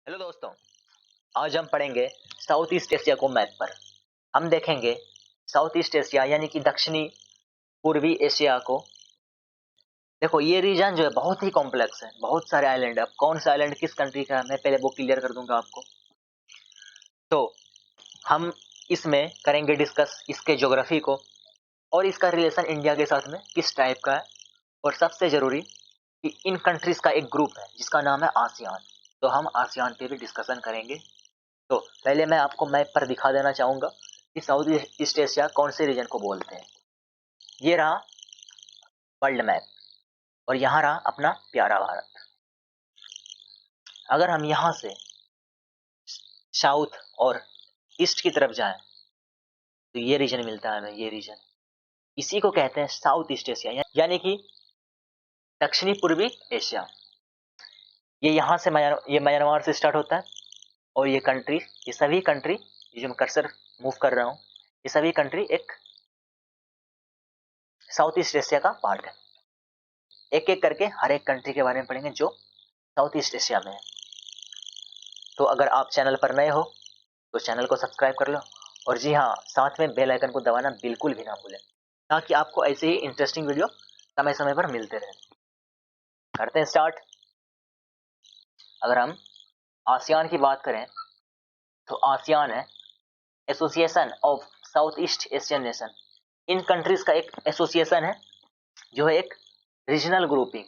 Hello दोस्तों, आज हम पढ़ेंगे साउथ ईस्ट एशिया को मैप पर। हम देखेंगे साउथ ईस्ट एशिया यानी कि दक्षिणी पूर्वी एशिया को। देखो ये रीजन जो है बहुत ही कॉम्प्लेक्स है, बहुत सारे आइलैंड। अब कौन सा आइलैंड किस कंट्री का है मैं पहले वो क्लियर कर दूंगा आपको। तो हम इसमें करेंगे डिस्कस इसके ज्योग्राफी को और इसका रिलेशन इंडिया के साथ में किस टाइप का है, और सबसे जरूरी कि इन कंट्रीज का एक ग्रुप है जिसका नाम है आसियान। तो हम आसियान पे भी डिस्कशन करेंगे। तो पहले मैं आपको मैप पर दिखा देना चाहूंगा कि साउथ ईस्ट एशिया कौन से रीजन को बोलते हैं। ये रहा वर्ल्ड मैप और यहाँ रहा अपना प्यारा भारत। अगर हम यहाँ से साउथ और ईस्ट की तरफ जाएं तो ये रीजन मिलता है हमें। ये रीजन इसी को कहते हैं साउथ ईस्ट एशिया यानी कि दक्षिणी पूर्वी एशिया। ये यहाँ से ये म्यांमार से स्टार्ट होता है और ये कंट्री, ये सभी कंट्री, ये जो मैं कर्सर मूव कर रहा हूँ, ये सभी कंट्री एक साउथ ईस्ट एशिया का पार्ट है। एक एक करके हर एक कंट्री के बारे में पढ़ेंगे जो साउथ ईस्ट एशिया में है। तो अगर आप चैनल पर नए हो तो चैनल को सब्सक्राइब कर लो, और जी हाँ, साथ में बेल आइकन को दबाना बिल्कुल भी ना भूलें ताकि आपको ऐसे ही इंटरेस्टिंग वीडियो समय समय पर मिलते रहे। करते हैं स्टार्ट। अगर हम आसियान की बात करें तो आसियान है association of south east Asian nation. In countries का एक एसोसिएशन है जो है एक रीजनल ग्रुपिंग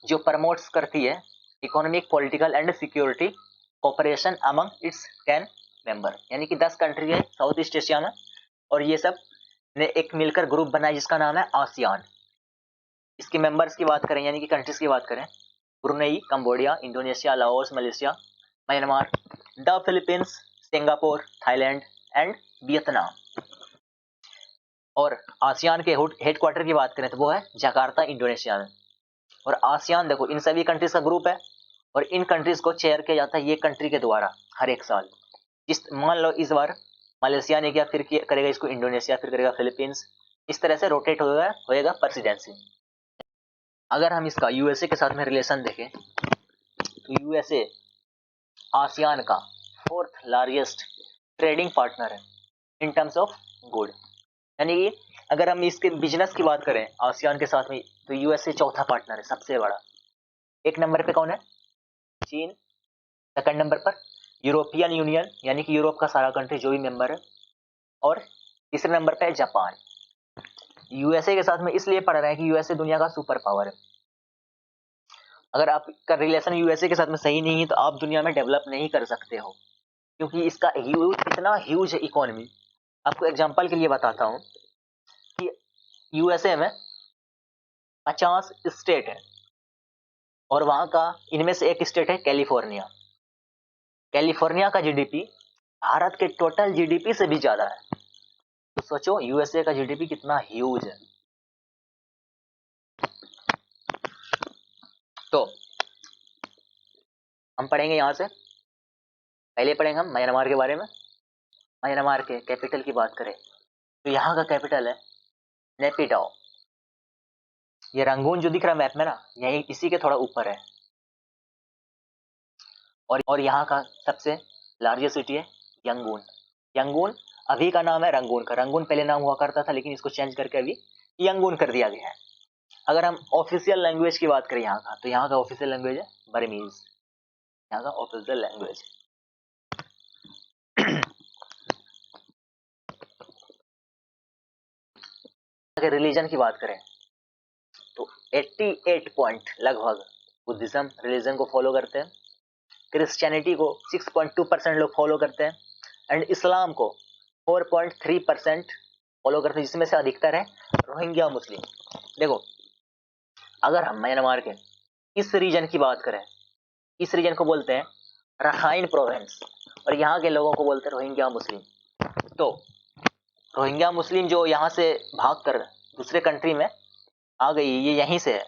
जो प्रमोट्स करती है economic, political and security cooperation among it's 10 member. यानी कि 10 कंट्री है साउथ ईस्ट एशिया में और ये सब ने एक मिलकर ग्रुप बनाया जिसका नाम है आसियान। इसके मेंबर्स की बात करें यानी कि कंट्रीज की बात करें, Brunei, Cambodia, Indonesia, Laos, Malaysia, Myanmar, the Philippines, Singapore, Thailand and Vietnam. और आसियान के हेडक्वार्टर की बात करें तो वो है जकार्ता, इंडोनेशिया में। और आसियान देखो इन सभी कंट्रीज का ग्रुप है और इन कंट्रीज को चेयर किया जाता है ये कंट्री के द्वारा हर एक साल। मान लो इस बार मलेशिया ने किया, फिर करेगा इसको इंडोनेशिया, फिर करेगा फिलीपींस। इस तरह से रोटेट होएगा प्रेसिडेंसी। अगर हम इसका यूएसए के साथ में रिलेशन देखें तो यूएसए आसियान का 4th लार्जेस्ट ट्रेडिंग पार्टनर है इन टर्म्स ऑफ गुड। यानी कि अगर हम इसके बिजनेस की बात करें आसियान के साथ में तो यूएसए चौथा पार्टनर है, सबसे बड़ा। एक नंबर पे कौन है? चीन। सेकंड नंबर पर यूरोपियन यूनियन यानी कि यूरोप का सारा कंट्री जो भी मेंबर है, और तीसरे नंबर पे है जापान। यूएसए के साथ में इसलिए पड़ रहा है कि यूएसए दुनिया का सुपर पावर है। अगर आपका रिलेशन यूएसए के साथ में सही नहीं है तो आप दुनिया में डेवलप नहीं कर सकते हो, क्योंकि इसका इतना ह्यूज है इकोनॉमी। आपको एग्जांपल के लिए बताता हूं कि यूएसए में 50 स्टेट है और वहां का इनमें से एक स्टेट है कैलिफोर्निया। कैलिफोर्निया का जीडीपी भारत के टोटल जीडीपी से भी ज्यादा है। तो सोचो यूएसए का जीडीपी कितना ह्यूज है। तो हम पढ़ेंगे यहां से, पहले पढ़ेंगे हम म्यांमार के बारे में। म्यांमार के कैपिटल की बात करें तो यहाँ का कैपिटल है नेपिडाओ। ये रंगून जो दिख रहा है मैप में ना, यही इसी के थोड़ा ऊपर है। और यहाँ का सबसे लार्जेस्ट सिटी है यंगून। यंगून अभी का नाम है रंगून का। रंगून पहले नाम हुआ करता था लेकिन इसको चेंज करके अभी यंगून कर दिया गया है। अगर हम ऑफिशियल लैंग्वेज की बात करें यहाँ का तो यहाँ का ऑफिशियल लैंग्वेज है बर्मीज। यहाँ का ऑफिशियल लैंग्वेज। अगर रिलीजन की बात करें तो 88 पॉइंट लगभग बुद्धिज्म रिलीजन को फॉलो करते हैं, क्रिश्चियनिटी को 6.2% लोग फॉलो करते हैं एंड इस्लाम को 4.3% फॉलो करते हैं, जिसमें से अधिकतर है रोहिंग्या मुस्लिम। देखो अगर हम म्यांमार के इस रीजन की बात करें, इस रीजन को बोलते हैं रखाइन प्रोविंस और यहाँ के लोगों को बोलते हैं रोहिंग्या मुस्लिम। तो रोहिंग्या मुस्लिम जो यहाँ से भाग कर दूसरे कंट्री में आ गई, ये यहीं से है।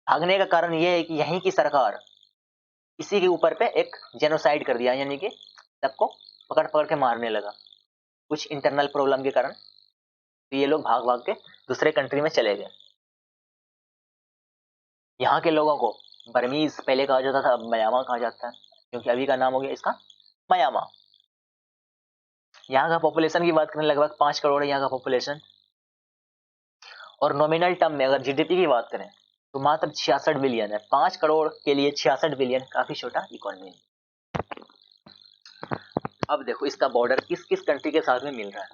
भागने का कारण ये है कि यहीं की सरकार इसी के ऊपर पे एक जेनोसाइड कर दिया, यानी कि सबको पकड़ पकड़ के मारने लगा कुछ इंटरनल प्रॉब्लम के कारण। तो ये लोग भाग भाग के दूसरे कंट्री में चले गए। यहाँ के लोगों को बर्मीज पहले कहा जाता था, अब म्यांमार कहा जाता है, क्योंकि अभी का नाम हो गया इसका म्यांमार। यहाँ का पॉपुलेशन की बात करें, लगभग 5 करोड़ है यहाँ का पॉपुलेशन। और नॉमिनल टर्म में अगर जीडीपी की बात करें तो मात्र 66 बिलियन है। 5 करोड़ के लिए 66 बिलियन काफी छोटा इकोनॉमी है। अब देखो इसका बॉर्डर किस किस कंट्री के साथ में मिल रहा है।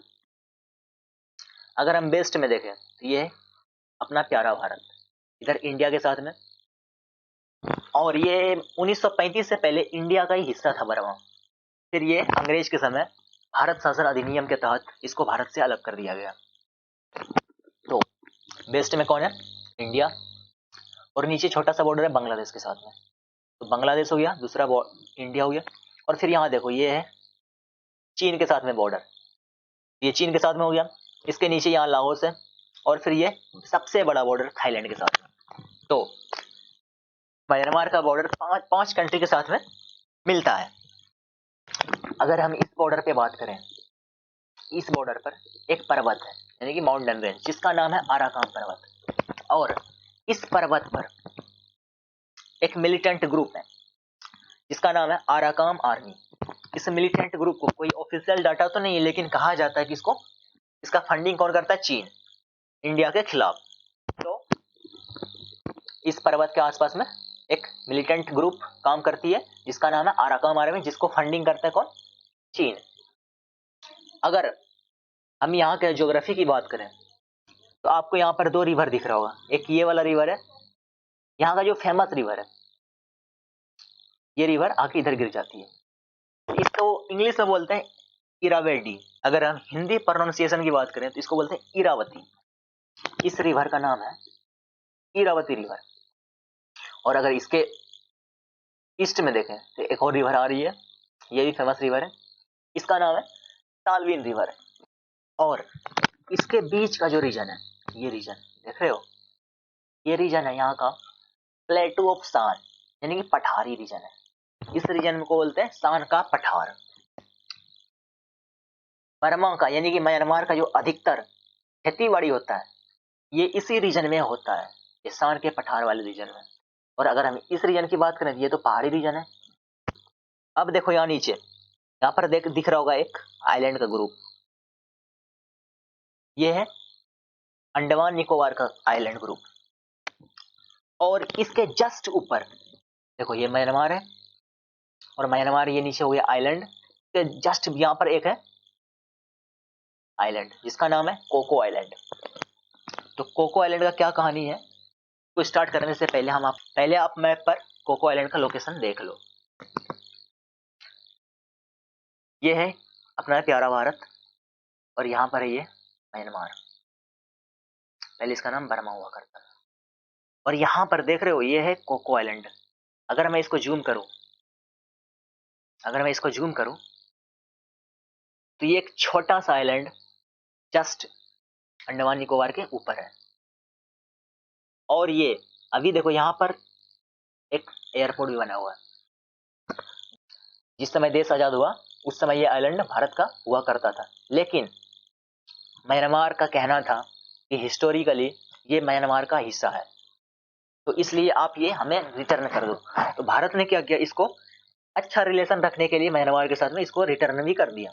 अगर हम वेस्ट में देखें तो ये है अपना प्यारा भारत, इधर इंडिया के साथ में। और ये 1935 से पहले इंडिया का ही हिस्सा था बर्मा। फिर ये अंग्रेज के समय भारत शासन अधिनियम के तहत इसको भारत से अलग कर दिया गया। तो वेस्ट में कौन है? इंडिया। और नीचे छोटा सा बॉर्डर है बांग्लादेश के साथ में। तो बांग्लादेश हो गया, दूसरा इंडिया हो गया। और फिर यहाँ देखो ये है चीन के साथ में बॉर्डर, ये चीन के साथ में हो गया। इसके नीचे यहाँ लाओस है। और फिर ये सबसे बड़ा बॉर्डर थाईलैंड के साथ में। तो म्यांमार का बॉर्डर पांच कंट्री के साथ में मिलता है। अगर हम इस बॉर्डर पे बात करें, इस बॉर्डर पर एक पर्वत है यानी कि माउंटेन रेंज, जिसका नाम है आराकान पर्वत। और इस पर्वत पर एक मिलिटेंट ग्रुप है जिसका नाम है आराकान आर्मी। इस मिलिटेंट ग्रुप को कोई ऑफिशियल डाटा तो नहीं है, लेकिन कहा जाता है कि इसका फंडिंग कौन करता है? चीन, इंडिया के खिलाफ। तो इस पर्वत के आसपास में एक मिलिटेंट ग्रुप काम करती है जिसका नाम है आराकान आर्मी, जिसको फंडिंग करता है कौन? चीन। अगर हम यहाँ के ज्योग्राफी की बात करें तो आपको यहाँ पर 2 रिवर दिख रहा होगा। एक ये वाला रिवर है, यहाँ का जो फेमस रिवर है, ये रिवर आके इधर गिर जाती है। इसको इंग्लिश में बोलते हैं इरावती। अगर हम हिंदी प्रोनाउंसिएशन की बात करें तो इसको बोलते हैं इरावती। इस रिवर का नाम है इरावती रिवर। और अगर इसके ईस्ट में देखें तो एक और रिवर आ रही है, ये भी फेमस रिवर है, इसका नाम है साल्विन रिवर। और इसके बीच का जो रीजन है, ये रीजन देख रहे हो, ये रीजन है यहाँ का प्लेटू ऑफ सान, यानी कि पठारी रीजन है। इस रीजन को बोलते हैं सान का पठार। बर्मा का यानी कि म्यांमार का जो अधिकतर खेतीबाड़ी होता है ये इसी रीजन में होता है, ये सान के पठार वाले रीजन में। और अगर हम इस रीजन की बात करें, ये तो पहाड़ी रीजन है। अब देखो यहाँ नीचे, यहाँ पर दिख रहा होगा एक आइलैंड का ग्रुप, ये है अंडमान निकोबार का आइलैंड ग्रुप। और इसके जस्ट ऊपर देखो ये म्यांमार है, और म्यांमार ये नीचे हो गया आइलैंड के जस्ट यहाँ पर एक है आइलैंड जिसका नाम है कोको आइलैंड। तो कोको आइलैंड का क्या कहानी है, तो स्टार्ट करने से पहले आप मैप पर कोको आइलैंड का लोकेशन देख लो। ये है अपना प्यारा भारत, और यहाँ पर है ये म्यांमार, पहले इसका नाम बर्मा हुआ करता था। और यहाँ पर देख रहे हो ये है कोको आइलैंड। अगर मैं इसको जूम करूं तो ये एक छोटा सा आइलैंड जस्ट अंडमान निकोबार के ऊपर है। और ये अभी देखो यहाँ पर एक एयरपोर्ट भी बना हुआ है। जिस समय देश आजाद हुआ उस समय ये आइलैंड भारत का हुआ करता था, लेकिन म्यांमार का कहना था कि हिस्टोरिकली ये म्यांमार का हिस्सा है, तो इसलिए आप ये हमें रिटर्न कर दो। तो भारत ने क्या किया, इसको अच्छा रिलेशन रखने के लिए म्यांमार के साथ में इसको रिटर्न भी कर दिया।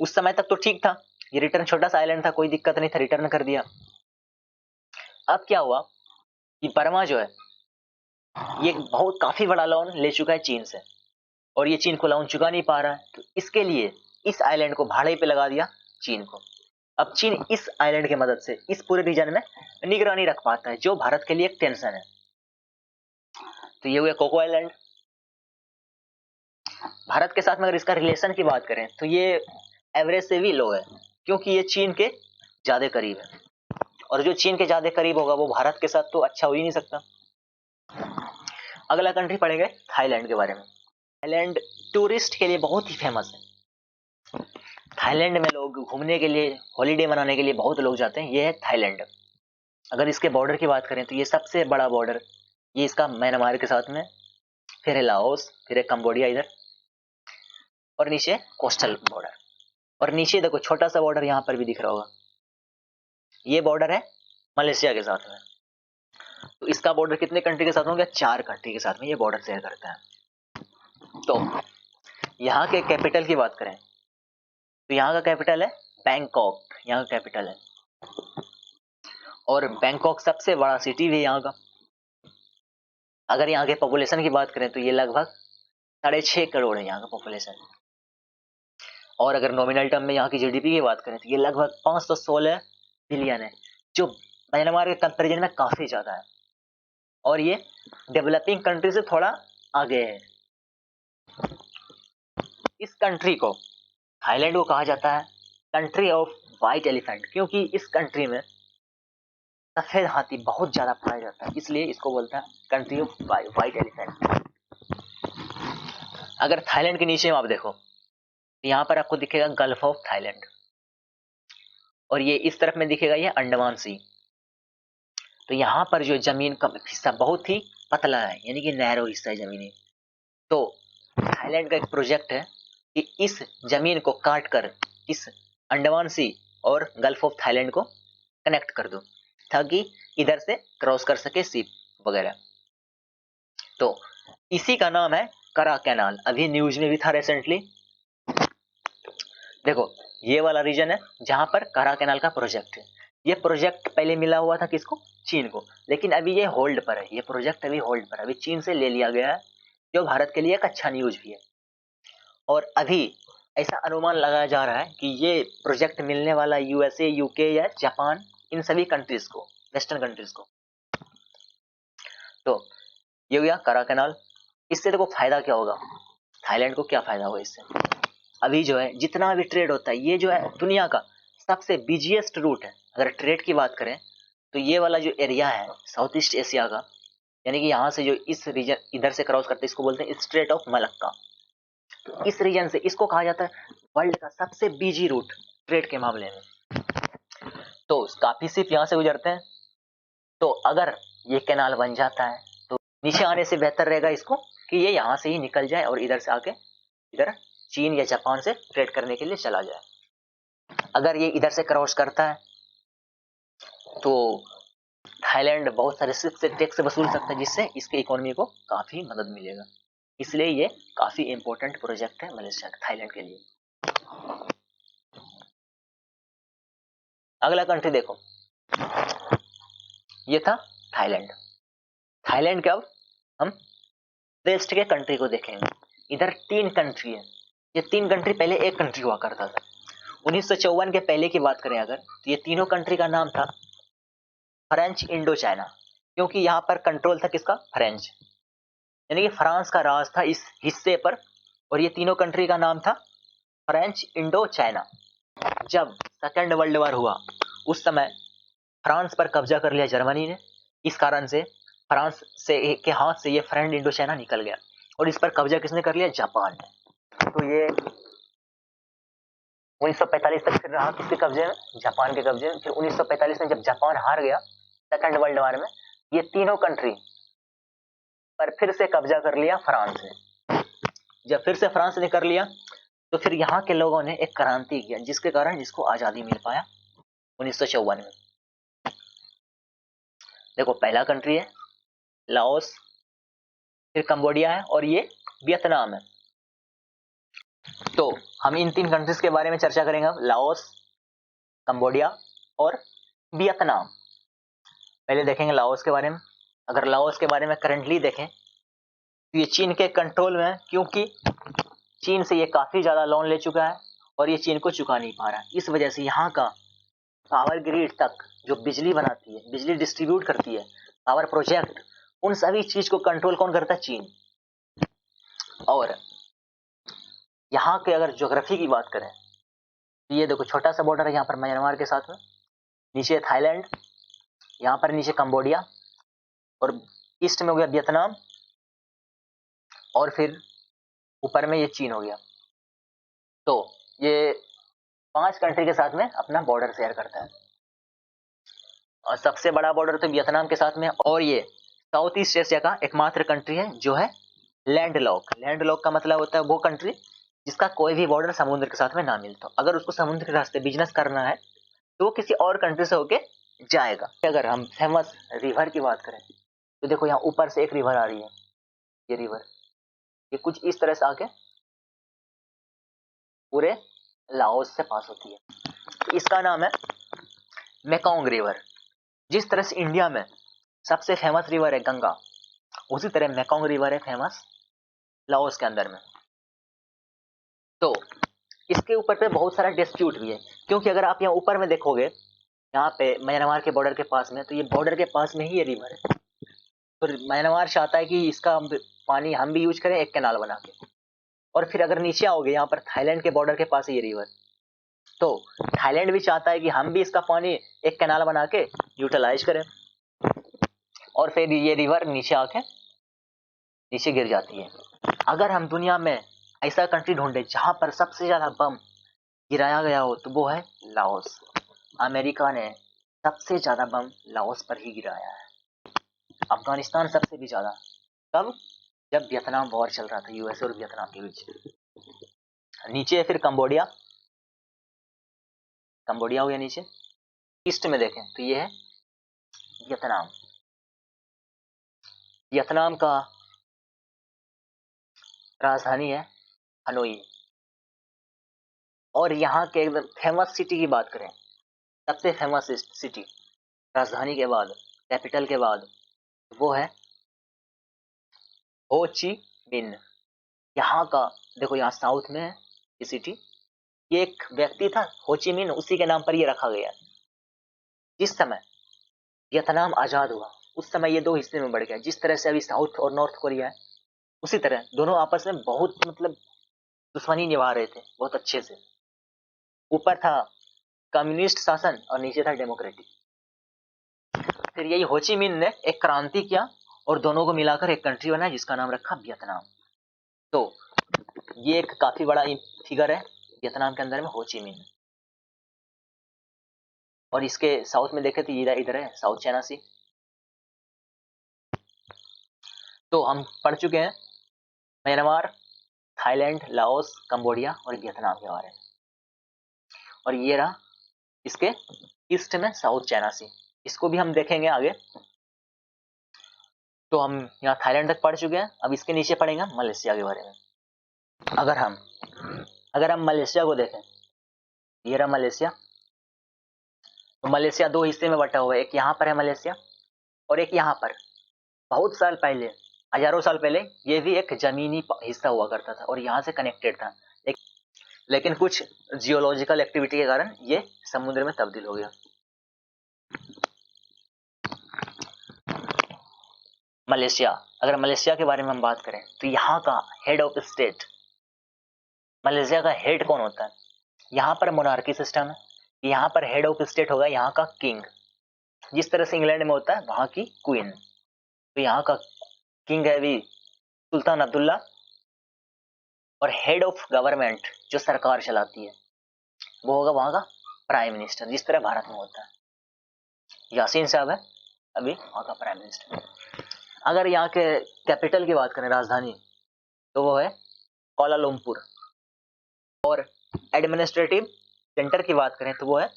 उस समय तक तो ठीक था, ये रिटर्न छोटा सा आइलैंड था, कोई दिक्कत नहीं था, रिटर्न कर दिया। अब क्या हुआ कि बर्मा जो है ये काफी बड़ा लोन ले चुका है चीन से, और ये चीन को लोन चुका नहीं पा रहा है। तो इसके लिए इस आइलैंड को भाड़े पे लगा दिया चीन को। अब चीन इस आइलैंड की मदद से इस पूरे रीजन में निगरानी रख पाता है, जो भारत के लिए एक टेंशन है। तो ये हुआ कोको आइलैंड। भारत के साथ में अगर इसका रिलेशन की बात करें तो ये एवरेज से भी लो है, क्योंकि ये चीन के ज्यादा करीब है, और जो चीन के ज्यादा करीब होगा वो भारत के साथ तो अच्छा हो ही नहीं सकता। अगला कंट्री पढ़ेंगे थाईलैंड के बारे में। थाईलैंड टूरिस्ट के लिए बहुत ही फेमस है। थाईलैंड में लोग घूमने के लिए, हॉलीडे मनाने के लिए बहुत लोग जाते हैं। ये है थाईलैंड। अगर इसके बॉर्डर की बात करें तो ये सबसे बड़ा बॉर्डर ये इसका म्यांमार के साथ में, फिर है लाओस, फिर है कंबोडिया इधर, और नीचे कोस्टल बॉर्डर। और नीचे देखो छोटा सा बॉर्डर यहाँ पर भी दिख रहा होगा, ये बॉर्डर है मलेशिया के साथ में। तो इसका बॉर्डर कितने कंट्री के साथ हो गया? 4 कंट्री के साथ में ये बॉर्डर शेयर करता है। तो यहाँ के कैपिटल की बात करें तो यहाँ का कैपिटल है बैंकॉक, यहाँ का कैपिटल है। और बैंकॉक सबसे बड़ा सिटी भी यहाँ का। अगर यहाँ के पॉपुलेशन की बात करें तो ये लगभग 6.5 करोड़ है यहाँ का पॉपुलेशन। और अगर नॉमिनल टर्म में यहाँ की जीडीपी की बात करें तो ये लगभग 516 बिलियन है, जो म्यांमार के कंपेरिजन में काफी ज्यादा है। और ये डेवलपिंग कंट्री से थोड़ा आगे है। इस कंट्री को, थाईलैंड को, कहा जाता है कंट्री ऑफ व्हाइट एलिफेंट, क्योंकि इस कंट्री में सफेद हाथी बहुत ज्यादा पाया जाता है, इसलिए इसको बोलता है कंट्री ऑफ व्हाइट एलिफेंट। अगर थाईलैंड के नीचे में आप देखो तो यहाँ पर आपको दिखेगा गल्फ ऑफ थाईलैंड, और ये इस तरफ में दिखेगा ये अंडमान सी। तो यहाँ पर जो जमीन का हिस्सा बहुत ही पतला है, यानी कि नैरो हिस्सा है जमीनी। तो थाईलैंड का एक प्रोजेक्ट है कि इस जमीन को काट कर इस अंडमान सी और गल्फ ऑफ थाईलैंड को कनेक्ट कर दो, ताकि इधर से क्रॉस कर सके शिप वगैरह। तो इसी का नाम है करा कैनाल। अभी न्यूज में भी था रिसेंटली। देखो ये वाला रीजन है जहां पर करा कैनाल का प्रोजेक्ट है। ये प्रोजेक्ट पहले मिला हुआ था किसको? चीन को, लेकिन अभी ये होल्ड पर है। ये प्रोजेक्ट अभी होल्ड पर है, अभी चीन से ले लिया गया है, जो भारत के लिए एक अच्छा न्यूज भी है। और अभी ऐसा अनुमान लगाया जा रहा है कि ये प्रोजेक्ट मिलने वाला यूएसए, यूके या जापान, इन सभी कंट्रीज को, वेस्टर्न कंट्रीज को। तो ये हो गया करा कैनाल। इससे देखो फायदा क्या होगा, थाईलैंड को क्या फायदा होगा इससे? अभी जो है जितना भी ट्रेड होता है, ये जो है दुनिया का सबसे बिजिएस्ट रूट है। अगर ट्रेड की बात करें तो ये वाला जो एरिया है साउथ ईस्ट एशिया का, यानी कि यहाँ से जो इस रीजन इधर से क्रॉस करते हैं, इसको बोलते हैं स्ट्रेट ऑफ मलक्का। तो इस रीजन से इसको कहा जाता है वर्ल्ड का सबसे बिजी रूट ट्रेड के मामले में। तो काफी शिप यहाँ से गुजरते हैं। तो अगर ये कैनाल बन जाता है तो नीचे आने से बेहतर रहेगा इसको कि ये यहाँ से ही निकल जाए और इधर से आके इधर चीन या जापान से ट्रेड करने के लिए चला जाए। अगर ये इधर से क्रॉस करता है तो थाईलैंड बहुत सारे शिप से टैक्स वसूल सकता है, जिससे इसके इकोनॉमी को काफी मदद मिलेगा। इसलिए ये काफी इंपॉर्टेंट प्रोजेक्ट है मलेशिया थाईलैंड के लिए। अगला कंट्री देखो, ये था थाईलैंड। थाईलैंड के अब हम वेस्ट के कंट्री को देखेंगे। इधर 3 कंट्री है। ये 3 कंट्री पहले एक कंट्री हुआ करता था। 1954 के पहले की बात करें अगर, तो ये तीनों कंट्री का नाम था फ्रेंच इंडो चाइना, क्योंकि यहाँ पर कंट्रोल था किसका? फ्रेंच, यानी कि फ्रांस का राज था इस हिस्से पर। और ये तीनों कंट्री का नाम था फ्रेंच इंडो चाइना। जब सेकेंड वर्ल्ड वॉर हुआ उस समय फ्रांस पर कब्जा कर लिया जर्मनी ने। इस कारण से फ्रांस से के हाथ से ये फ्रेंच इंडो चाइना निकल गया, और इस पर कब्जा किसने कर लिया? जापान ने। तो ये 1945 तक फिर रहा किसके कब्जे में? जापान के कब्जे में। फिर 1945 में जब जापान हार गया सेकेंड वर्ल्ड वॉर में, ये तीनों कंट्री पर फिर से कब्जा कर लिया फ्रांस ने। जब फिर से फ्रांस ने कर लिया तो फिर यहाँ के लोगों ने एक क्रांति किया, जिसके कारण इसको आजादी मिल पाया 1954 में। देखो पहला कंट्री है लाओस, फिर कंबोडिया है और ये वियतनाम है। तो हम इन 3 कंट्रीज के बारे में चर्चा करेंगे, लाओस, कंबोडिया और वियतनाम। पहले देखेंगे लाओस के बारे में। अगर लाओस के बारे में करंटली देखें तो ये चीन के कंट्रोल में है, क्योंकि चीन से ये काफी ज्यादा लोन ले चुका है और ये चीन को चुका नहीं पा रहा है। इस वजह से यहाँ का पावर ग्रिड तक जो बिजली बनाती है, बिजली डिस्ट्रीब्यूट करती है, पावर प्रोजेक्ट, उन सभी चीज को कंट्रोल कौन करता है? चीन। और यहाँ के अगर ज्योग्राफी की बात करें तो ये देखो छोटा सा बॉर्डर है यहाँ पर म्यांमार के साथ में, नीचे थाईलैंड, यहाँ पर नीचे कंबोडिया, और ईस्ट में हो गया वियतनाम, और फिर ऊपर में ये चीन हो गया। तो ये 5 कंट्री के साथ में अपना बॉर्डर शेयर करता है, और सबसे बड़ा बॉर्डर तो वियतनाम के साथ में। और ये साउथ ईस्ट एशिया का एकमात्र कंट्री है जो है लैंडलॉक। लैंडलॉक का मतलब होता है वो कंट्री जिसका कोई भी बॉर्डर समुद्र के साथ में ना मिलता। अगर उसको समुद्र के रास्ते बिजनेस करना है तो वो किसी और कंट्री से होके जाएगा। अगर हम फेमस रिवर की बात करें तो देखो यहाँ ऊपर से एक रिवर आ रही है, ये रिवर, ये कुछ इस तरह से आके पूरे लाओस से पास होती है, तो इसका नाम है मेकोंग रिवर। जिस तरह से इंडिया में सबसे फेमस रिवर है गंगा, उसी तरह मेकोंग रिवर है फेमस लाओस के अंदर में। तो इसके ऊपर पे बहुत सारा डिस्प्यूट भी है, क्योंकि अगर आप यहाँ ऊपर में देखोगे, यहाँ पे म्यांमार के बॉर्डर के पास में, तो ये बॉर्डर के पास में ही ये रिवर है, तो म्यांमार चाहता है कि इसका पानी हम भी यूज करें एक कैनाल बना के। और फिर अगर नीचे आओगे, यहाँ पर थाईलैंड के बॉर्डर के पास है ये रिवर, तो थाईलैंड भी चाहता है कि हम भी इसका पानी एक कैनाल बना के यूटिलाइज करें, और फिर ये रिवर नीचे आके नीचे गिर जाती है। अगर हम दुनिया में ऐसा कंट्री ढूंढे जहां पर सबसे ज्यादा बम गिराया गया हो, तो वो है लाओस। अमेरिका ने सबसे ज्यादा बम लाओस पर ही गिराया है, अफगानिस्तान सबसे भी ज्यादा। कब? जब वियतनाम वॉर चल रहा था, यूएसए और वियतनाम के बीच। नीचे है फिर कंबोडिया, कंबोडिया हो गया नीचे। ईस्ट में देखें तो ये है वियतनाम। वियतनाम का राजधानी है हनोई। और यहाँ के एकदम फेमस सिटी की बात करें, सबसे फेमस सिटी राजधानी के बाद, कैपिटल के बाद, वो है हो ची मिन। यहाँ का देखो, यहाँ साउथ में है ये सिटी। ये एक व्यक्ति था हो ची मिन, उसी के नाम पर ये रखा गया। जिस समय वियतनाम आजाद हुआ, उस समय ये दो हिस्से में बढ़ गया। जिस तरह से अभी साउथ और नॉर्थ कोरिया है, उसी तरह दोनों आपस में बहुत दुश्मनी निभा रहे थे बहुत अच्छे से। ऊपर था कम्युनिस्ट शासन और नीचे था डेमोक्रेटिक। फिर यही हो ची मिन ने एक क्रांति किया और दोनों को मिलाकर एक कंट्री बनाया, जिसका नाम रखा वियतनाम। तो ये एक काफी बड़ा फिगर है वियतनाम के अंदर में, हो ची मिन। और इसके साउथ में देखे तो इधर है साउथ चाइना सी। तो हम पढ़ चुके हैं म्यांमार, थाईलैंड, लाओस, कंबोडिया और वियतनाम के बारे में। और ये रहा इसके ईस्ट में साउथ चाइना सी, इसको भी हम देखेंगे आगे। तो हम यहाँ थाईलैंड तक पढ़ चुके हैं, अब इसके नीचे पढ़ेंगे मलेशिया के बारे में। अगर हम मलेशिया को देखें, ये रहा मलेशिया। तो मलेशिया दो हिस्से में बटा हुआ है, एक यहाँ पर है मलेशिया और एक यहाँ पर। बहुत साल पहले, हजारों साल पहले, ये भी एक जमीनी हिस्सा हुआ करता था और यहाँ से कनेक्टेड था, लेकिन कुछ जियोलॉजिकल एक्टिविटी के कारण ये समुद्र में तब्दील हो गया। मलेशिया, अगर मलेशिया के बारे में हम बात करें, तो यहाँ का हेड ऑफ स्टेट, मलेशिया का हेड कौन होता है? यहाँ पर मोनार्की सिस्टम है, यहाँ पर हेड ऑफ स्टेट होगा यहाँ का किंग। जिस तरह से इंग्लैंड में होता है वहां की क्वीन, तो यहाँ का किंग है भी सुल्तान अब्दुल्ला। और हेड ऑफ गवर्नमेंट, जो सरकार चलाती है, वो होगा वहां का प्राइम मिनिस्टर, जिस तरह भारत में होता है। यासीन साहब है अभी वहां का प्राइम मिनिस्टर। अगर यहाँ के कैपिटल की बात करें, राजधानी, तो वो है कोलालमपुर। और एडमिनिस्ट्रेटिव सेंटर की बात करें तो वो है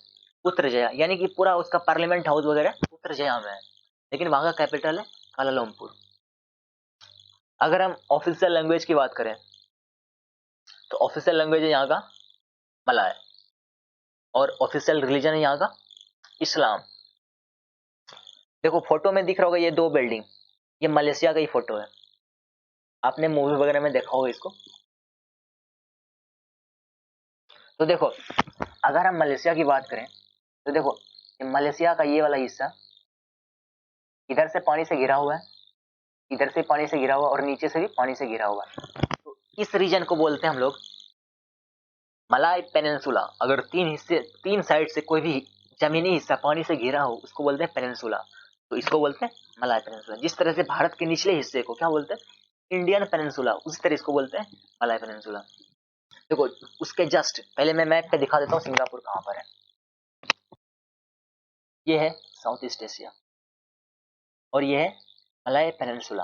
पुत्रजया, यानी कि पूरा उसका पार्लियामेंट हाउस वगैरह पुत्रजया में है, लेकिन वहां का कैपिटल है कोलालमपुर। अगर हम ऑफिशियल लैंग्वेज की बात करें, तो ऑफिशियल लैंग्वेज है यहाँ का मलय, और ऑफिशियल रिलीजन है यहाँ का इस्लाम। देखो फोटो में दिख रहा होगा ये दो बिल्डिंग, ये मलेशिया का ही फोटो है, आपने मूवी वगैरह में देखा होगा इसको। तो देखो, अगर हम मलेशिया की बात करें, तो देखो मलेशिया का ये वाला हिस्सा इधर से पानी से घिरा हुआ है, इधर से पानी से घिरा हुआ, और नीचे से भी पानी से घिरा हुआ है। तो इस रीजन को बोलते हैं हम लोग मलाय पेनिनसुला। अगर तीन साइड से कोई भी जमीनी हिस्सा पानी से घिरा हो, उसको बोलते हैं पेनिनसुला, तो इसको बोलते हैं मलाय पेनिनसुला। जिस तरह से भारत के निचले हिस्से को क्या बोलते हैं? इंडियन पेनिनसुला, उसी तरह इसको बोलते हैं मलाय पेनिनसुला। देखो उसके जस्ट पहले मैं मैप पे दिखा देता हूँ सिंगापुर कहाँ पर है। ये है साउथ ईस्ट एशिया और ये है मलाय पेनिनसुला।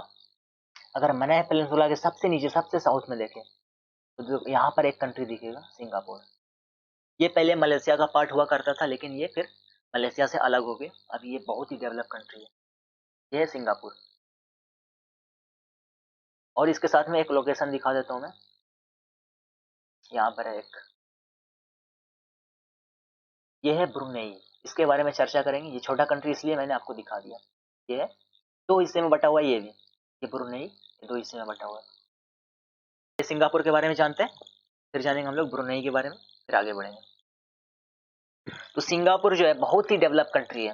अगर मलाय पेनिनसुला के सबसे नीचे सबसे साउथ में देखें, तो यहाँ पर एक कंट्री दिखेगा सिंगापुर। ये पहले मलेशिया का पार्ट हुआ करता था, लेकिन ये फिर मलेशिया से अलग हो गए, अब ये बहुत ही डेवलप कंट्री है। ये है सिंगापुर। और इसके साथ में एक लोकेशन दिखा देता हूँ मैं, यहाँ पर है एक, ये है ब्रुनेई। इसके बारे में चर्चा करेंगे। ये छोटा कंट्री इसलिए मैंने आपको दिखा दिया। ये है 2 हिस्से में बटा हुआ है, ये भी, ये ब्रुनेई 2 हिस्से में बटा हुआ है। ये सिंगापुर के बारे में जानते हैं, फिर जानेंगे हम लोग ब्रुनेई के बारे में, फिर आगे बढ़ेंगे। तो सिंगापुर जो है बहुत ही डेवलप कंट्री है।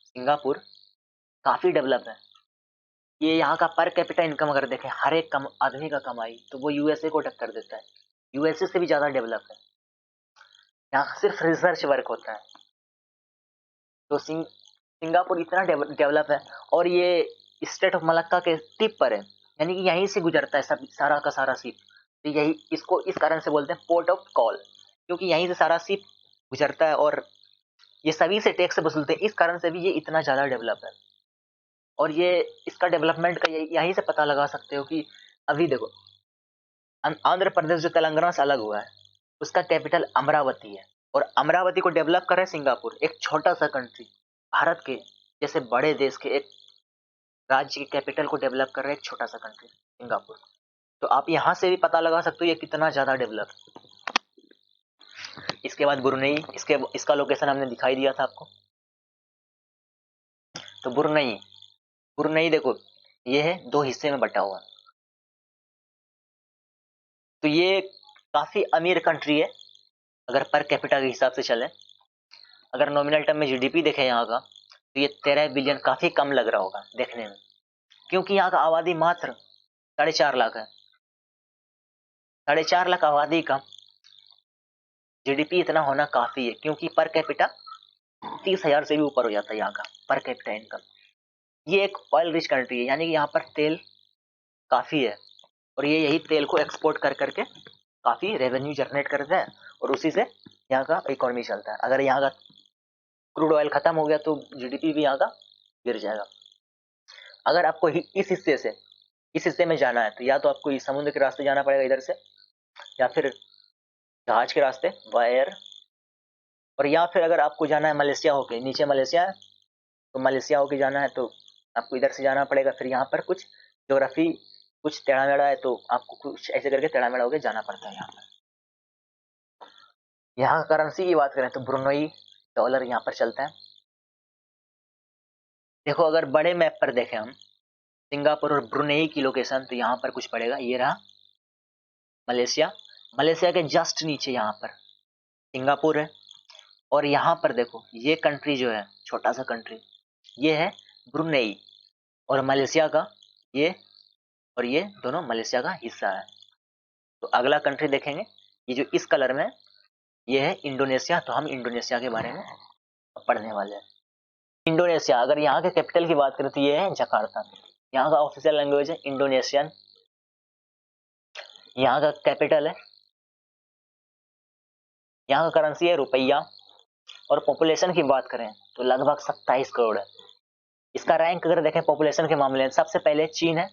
सिंगापुर काफी डेवलप है। ये यहाँ का पर कैपिटा इनकम अगर देखें, हर एक आदमी का कमाई, तो वो यूएसए को टक्कर देता है। यूएसए से भी ज्यादा डेवलप है। यहाँ सिर्फ रिसर्च वर्क होता है। तो सिंगापुर इतना डेवलप है, और ये स्टेट ऑफ मलक्का के टिप पर है, यानी कि यहीं से गुजरता है सब, सारा का सारा सीप। तो यही इसको इस कारण से बोलते हैं पोर्ट ऑफ कॉल, क्योंकि यहीं से सारा सीप गुजरता है और ये सभी से टैक्स वसूलते हैं। इस कारण से भी ये इतना ज्यादा डेवलप है। और ये इसका डेवलपमेंट का यहीं से पता लगा सकते हो कि अभी देखो, आंध्र प्रदेश जो तेलंगाना से अलग हुआ है, उसका कैपिटल अमरावती है, और अमरावती को डेवलप कर रहा है सिंगापुर, एक छोटा सा कंट्री। भारत के जैसे बड़े देश के एक राज्य के कैपिटल को डेवलप कर रहा है एक छोटा सा कंट्री सिंगापुर। तो आप यहां से भी पता लगा सकते हो ये कितना ज्यादा डेवलप है। इसके बाद ब्रुनेई, इसका लोकेशन हमने दिखाई दिया था आपको। तो ब्रुनेई देखो, ये है 2 हिस्से में बटा हुआ। तो ये काफी अमीर कंट्री है अगर पर कैपिटा के हिसाब से चले। अगर नॉमिनल टर्म में जीडीपी देखें यहाँ का, तो ये 13 बिलियन काफी कम लग रहा होगा देखने में, क्योंकि यहाँ का आबादी मात्र 4.5 लाख है। 4.5 लाख आबादी का जीडीपी इतना होना काफी है, क्योंकि पर कैपिटा 30,000 से भी ऊपर हो जाता है यहाँ का पर कैपिटा इनकम। ये एक ऑयल रिच कंट्री है, यानी कि यहाँ पर तेल काफी है, और ये यही तेल को एक्सपोर्ट कर करके काफी रेवेन्यू जनरेट करता है, और उसी से यहाँ का इकोनॉमी चलता है। अगर यहाँ का क्रूड ऑयल खत्म हो गया तो जीडीपी भी यहाँ का गिर जाएगा। अगर आपको इस हिस्से में जाना है, तो या तो आपको इस समुद्र के रास्ते जाना पड़ेगा इधर से, या फिर जहाज के रास्ते वायर, और या फिर अगर आपको जाना है मलेशिया होके, नीचे मलेशिया है, तो मलेशिया होके जाना है तो आपको इधर से जाना पड़ेगा। फिर यहाँ पर कुछ ज्योग्राफी कुछ टेढ़ा मेढ़ा है, तो आपको कुछ ऐसे करके टेढ़ा मेढ़ा होके जाना पड़ता है। यहाँ का करेंसी की बात करें तो ब्रुनेई डॉलर यहाँ पर चलता है। देखो, अगर बड़े मैप पर देखें हम सिंगापुर और ब्रुनेई की लोकेशन, तो यहाँ पर कुछ पड़ेगा, ये रहा मलेशिया। मलेशिया के जस्ट नीचे यहाँ पर सिंगापुर है, और यहाँ पर देखो ये कंट्री जो है छोटा सा कंट्री, ये है ब्रुनेई, और मलेशिया का ये, और ये दोनों मलेशिया का हिस्सा है। तो अगला कंट्री देखेंगे, ये जो इस कलर में, ये है इंडोनेशिया। तो हम इंडोनेशिया के बारे में पढ़ने वाले हैं। इंडोनेशिया, अगर यहाँ के कैपिटल की बात करें तो ये है जकार्ता। यहाँ का ऑफिशियल लैंग्वेज है इंडोनेशियन। यहाँ का कैपिटल है, यहाँ का करेंसी है रुपया, और पॉपुलेशन की बात करें तो लगभग 27 करोड़ है। इसका रैंक अगर देखें पॉपुलेशन के मामले में, सबसे पहले चीन है,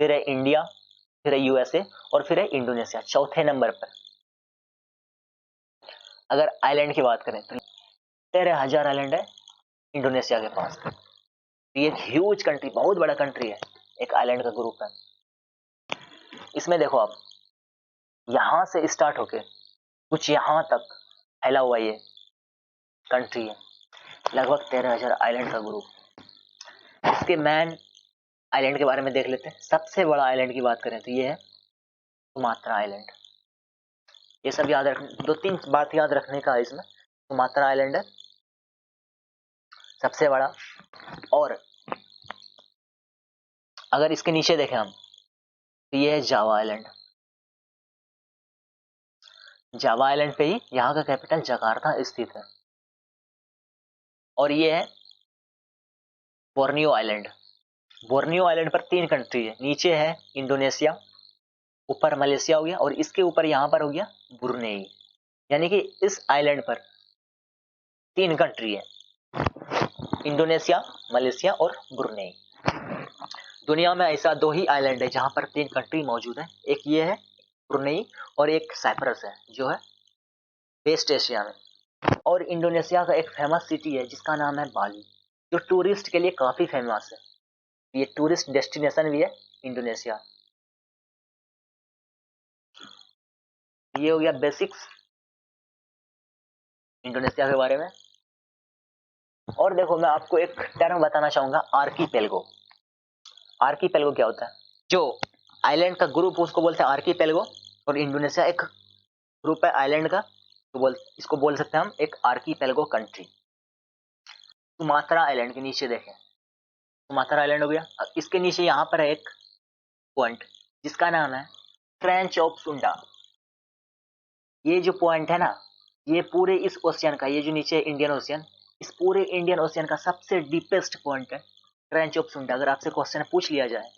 फिर है इंडिया, फिर है यूएसए, और फिर है इंडोनेशिया चौथे नंबर पर। अगर आइलैंड की बात करें तो 13,000 आइलैंड है इंडोनेशिया के पास। ये एक ह्यूज कंट्री, बहुत बड़ा कंट्री है, एक आइलैंड का ग्रुप है। इसमें देखो आप, यहां से स्टार्ट होके कुछ यहां तक फैला हुआ ये कंट्री है, लगभग 13,000 आइलैंड का ग्रुप। इसके मैन आइलैंड के बारे में देख लेते हैं। सबसे बड़ा आइलैंड की बात करें तो ये है सुमात्रा आइलैंड। ये सब याद रख, 2-3 बात याद रखने का है इसमें। सुमात्रा आइलैंड है सबसे बड़ा, और अगर इसके नीचे देखें हम तो ये है जावा आइलैंड। जावा आइलैंड पे ही यहाँ का कैपिटल जकार्ता स्थित है। और ये है बोर्नियो आइलैंड। बोर्नियो आइलैंड पर 3 कंट्री है, नीचे है इंडोनेशिया, ऊपर मलेशिया हो गया, और इसके ऊपर यहाँ पर हो गया ब्रुनेई। यानी कि इस आइलैंड पर 3 कंट्री है, इंडोनेशिया, मलेशिया और ब्रुनेई। दुनिया में ऐसा 2 ही आइलैंड है जहां पर 3 कंट्री मौजूद है। एक ये है ब्रुनेई, और एक साइप्रस है जो है वेस्ट एशिया में। और इंडोनेशिया का एक फेमस सिटी है जिसका नाम है बाली, जो टूरिस्ट के लिए काफी फेमस है। ये टूरिस्ट डेस्टिनेशन भी है इंडोनेशिया। ये हो गया बेसिक्स इंडोनेशिया के बारे में। और देखो मैं आपको एक टर्म बताना चाहूंगा, आर्कीपेलगो। आर्कीपेलगो क्या होता है? जो आइलैंड का ग्रुप उसको बोलते हैं आर्कीपेलगो, और इंडोनेशिया एक ग्रुप है आइलैंड का, तो इसको बोल सकते हैं हम एक आर्कीपेलगो कंट्री। सुमात्रा आइलैंड के नीचे देखें, सुमात्रा आइलैंड हो गया, इसके नीचे यहाँ पर है एक पॉइंट जिसका नाम है ट्रेंच ऑफ सुंडा। ये जो पॉइंट है ना, ये पूरे इस ओशियन का, ये जो नीचे इंडियन ओशियन, इस पूरे इंडियन ओशियन का सबसे डीपेस्ट पॉइंट है ट्रेंच ऑफ सुंडा। अगर आपसे क्वेश्चन पूछ लिया जाए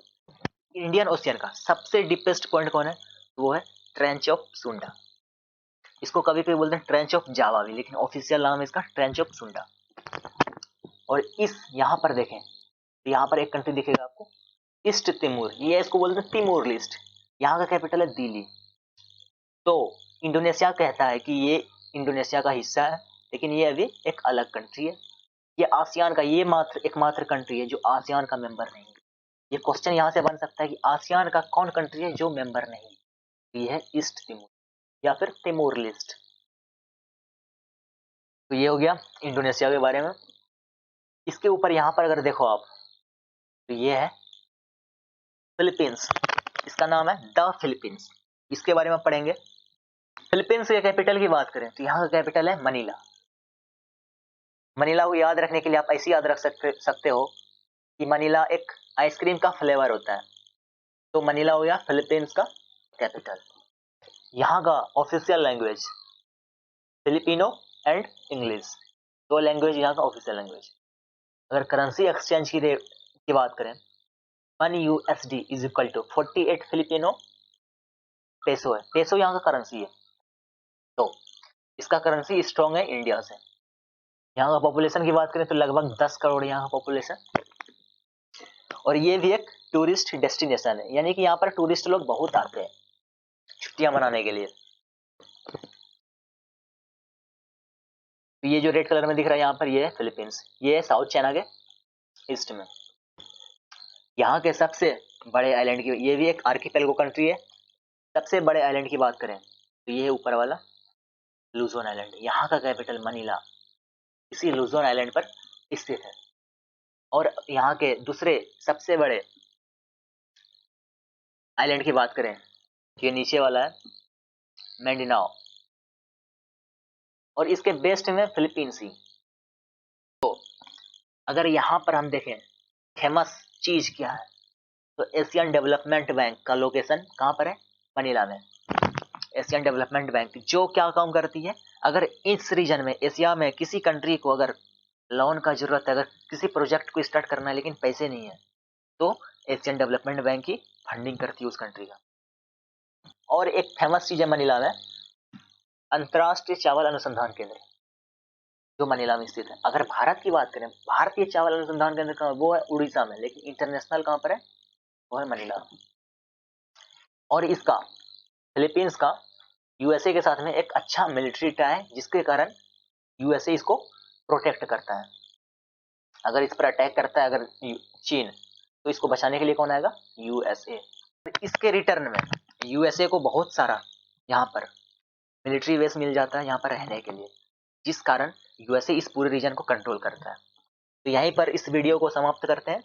इंडियन ओशियन का सबसे डीपेस्ट पॉइंट कौन है, तो वो है ट्रेंच ऑफ सुंडा। इसको कभी कभी बोलते हैं ट्रेंच ऑफ जावा भी, लेकिन ऑफिशियल नाम है इसका ट्रेंच ऑफ सुंडा। और इस यहाँ पर देखें, यहाँ पर एक कंट्री दिखेगा आपको, ईस्ट तिमोर, ये इसको बोलते हैं तिमोर लिस्ट। यहाँ का कैपिटल है दिल्ली। तो इंडोनेशिया कहता है कि ये इंडोनेशिया का हिस्सा है, लेकिन ये अभी एक अलग कंट्री है। ये आसियान का ये एकमात्र कंट्री है जो आसियान का मेंबर नहीं है। ये क्वेश्चन यहाँ से बन सकता है कि आसियान का कौन कंट्री है जो मेंबर नहीं है? ये है ईस्ट तिमोर या फिर तिमोर लिस्ट। तो ये हो गया इंडोनेशिया के बारे में। इसके ऊपर यहाँ पर अगर देखो आप, तो ये है फिलीपींस। इसका नाम है द फिलीपींस, इसके बारे में पढ़ेंगे। फिलीपींस के कैपिटल की बात करें तो यहाँ का कैपिटल है मनीला। मनीला को याद रखने के लिए आप ऐसे याद रख सकते हो कि मनीला एक आइसक्रीम का फ्लेवर होता है। तो मनीला हो गया फिलीपींस का कैपिटल। यहाँ का official language Filipino and English, दो लैंग्वेज यहाँ का ऑफिशियल लैंग्वेज। अगर करेंसी एक्सचेंज की बात करें, 1 USD is equal to 48 Filipino peso है। पेसो यहाँ का करेंसी है, तो इसका करेंसी स्ट्रॉन्ग है इंडिया से। यहाँ का पॉपुलेशन की बात करें तो लगभग 10 करोड़ यहाँ का पॉपुलेशन। और ये भी एक टूरिस्ट डेस्टिनेशन है, यानी कि यहाँ पर टूरिस्ट लोग बहुत आते हैं छुट्टियां मनाने के लिए। तो ये जो रेड कलर में दिख रहा है यहाँ पर, ये है फिलीपींस, ये है साउथ चाइना के ईस्ट में। यहाँ के सबसे बड़े आइलैंड की, ये भी एक आर्कीपेलगो कंट्री है। सबसे बड़े आइलैंड की बात करें तो ये है ऊपर वाला लुजोन आइलैंड। यहाँ का कैपिटल मनीला इसी लुजोन आइलैंड पर स्थित है। और यहाँ के दूसरे सबसे बड़े आइलैंड की बात करें तो ये नीचे वाला है मैंडिनाओ, और इसके बेस्ट में फिलीपींस ही। तो अगर यहाँ पर हम देखें फेमस चीज क्या है, तो एशियन डेवलपमेंट बैंक का लोकेशन कहाँ पर है? मनीला में। एशियन डेवलपमेंट बैंक जो क्या काम करती है, अगर इस रीजन में एशिया में किसी कंट्री को अगर लोन का जरूरत है, अगर किसी प्रोजेक्ट को स्टार्ट करना है लेकिन पैसे नहीं है, तो एशियन डेवलपमेंट बैंक ही फंडिंग करती है उस कंट्री का। और एक फेमस चीज है मनीला में, अंतर्राष्ट्रीय चावल अनुसंधान केंद्र जो मनीला में स्थित है। अगर भारत की बात करें, भारतीय चावल अनुसंधान केंद्र कहाँ, वो है उड़ीसा में, लेकिन इंटरनेशनल कहाँ पर है? वो है मनीला। और इसका फिलीपींस का यूएसए के साथ में एक अच्छा मिलिट्री टाई है, जिसके कारण यूएसए इसको प्रोटेक्ट करता है। अगर इस पर अटैक करता है अगर चीन, तो इसको बचाने के लिए कौन आएगा? यूएसए। इसके रिटर्न में यूएसए को बहुत सारा यहाँ पर मिलिट्री बेस मिल जाता है यहाँ पर रहने के लिए, जिस कारण यूएसए इस पूरे रीजन को कंट्रोल करता है। तो यहीं पर इस वीडियो को समाप्त करते हैं।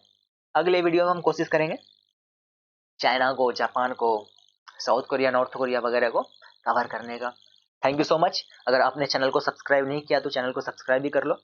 अगले वीडियो में हम कोशिश करेंगे चाइना को, जापान को, साउथ कोरिया, नॉर्थ कोरिया वगैरह को कवर करने का। Thank you so much. अगर आपने चैनल को सब्सक्राइब नहीं किया तो चैनल को सब्सक्राइब भी कर लो।